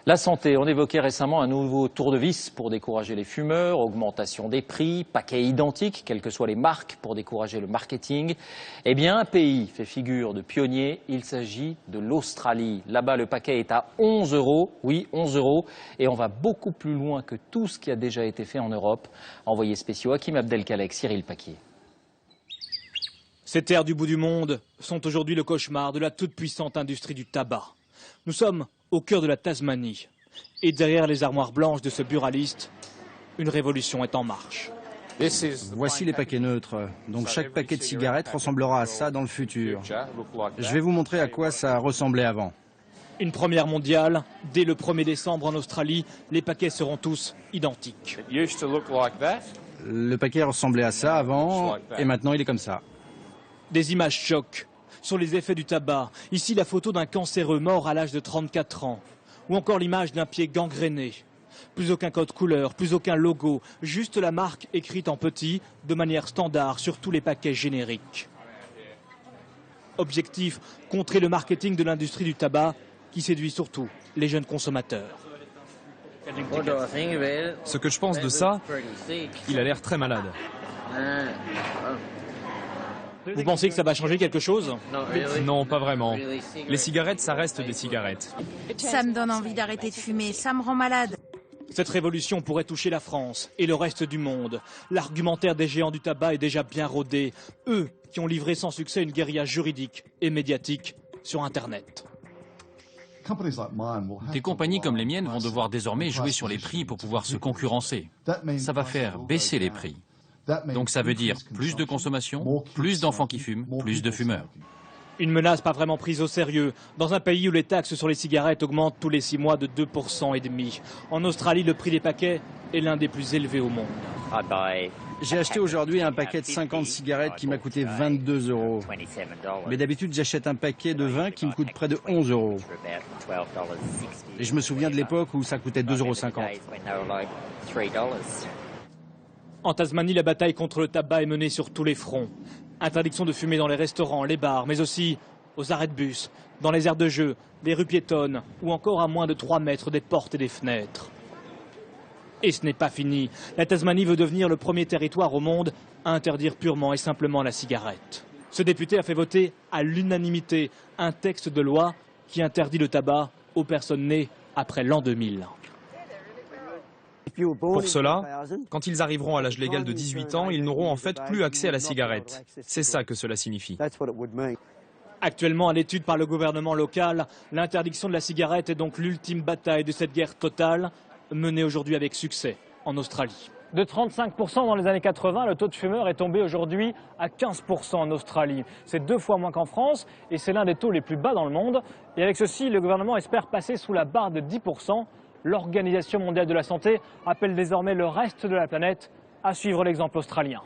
La santé, on évoquait récemment un nouveau tour de vis pour décourager les fumeurs, augmentation des prix, paquets identiques, quelles que soient les marques, pour décourager le marketing. Eh bien, un pays fait figure de pionnier, il s'agit de l'Australie. Là-bas, le paquet est à 11 €, oui, 11 €, et on va beaucoup plus loin que tout ce qui a déjà été fait en Europe. Envoyés spéciaux Hakim Abdelkalek, Cyril Paquier. Ces terres du bout du monde sont aujourd'hui le cauchemar de la toute-puissante industrie du tabac. Nous sommes au cœur de la Tasmanie. Et derrière les armoires blanches de ce buraliste, une révolution est en marche. Voici les paquets neutres. Donc chaque paquet de cigarettes ressemblera à ça dans le futur. Je vais vous montrer à quoi ça ressemblait avant. Une première mondiale. Dès le 1er décembre en Australie, les paquets seront tous identiques. Le paquet ressemblait à ça avant et maintenant il est comme ça. Des images choquent sur les effets du tabac. Ici, la photo d'un cancéreux mort à l'âge de 34 ans. Ou encore l'image d'un pied gangréné. Plus aucun code couleur, plus aucun logo, juste la marque écrite en petit, de manière standard sur tous les paquets génériques. Objectif, contrer le marketing de l'industrie du tabac qui séduit surtout les jeunes consommateurs. Ce que je pense de ça, il a l'air très malade. Vous pensez que ça va changer quelque chose? Non, pas vraiment. Les cigarettes, ça reste des cigarettes. Ça me donne envie d'arrêter de fumer, ça me rend malade. Cette révolution pourrait toucher la France et le reste du monde. L'argumentaire des géants du tabac est déjà bien rodé. Eux qui ont livré sans succès une guérilla juridique et médiatique sur Internet. Des compagnies comme les miennes vont devoir désormais jouer sur les prix pour pouvoir se concurrencer. Ça va faire baisser les prix. Donc ça veut dire plus de consommation, plus d'enfants qui fument, plus de fumeurs. Une menace pas vraiment prise au sérieux, dans un pays où les taxes sur les cigarettes augmentent tous les 6 mois de 2,5 %. En Australie, le prix des paquets est l'un des plus élevés au monde. J'ai acheté aujourd'hui un paquet de 50 cigarettes qui m'a coûté 22 €. Mais d'habitude, j'achète un paquet de 20 qui me coûte près de 11 €. Et je me souviens de l'époque où ça coûtait 2,50 €. En Tasmanie, la bataille contre le tabac est menée sur tous les fronts. Interdiction de fumer dans les restaurants, les bars, mais aussi aux arrêts de bus, dans les aires de jeu, les rues piétonnes ou encore à moins de 3 mètres des portes et des fenêtres. Et ce n'est pas fini. La Tasmanie veut devenir le premier territoire au monde à interdire purement et simplement la cigarette. Ce député a fait voter à l'unanimité un texte de loi qui interdit le tabac aux personnes nées après l'an 2000. Pour cela, quand ils arriveront à l'âge légal de 18 ans, ils n'auront en fait plus accès à la cigarette. C'est ça que cela signifie. Actuellement à l'étude par le gouvernement local, l'interdiction de la cigarette est donc l'ultime bataille de cette guerre totale, menée aujourd'hui avec succès en Australie. De 35% dans les années 80, le taux de fumeurs est tombé aujourd'hui à 15% en Australie. C'est 2 fois moins qu'en France et c'est l'un des taux les plus bas dans le monde. Et avec ceci, le gouvernement espère passer sous la barre de 10%. L'Organisation mondiale de la santé appelle désormais le reste de la planète à suivre l'exemple australien.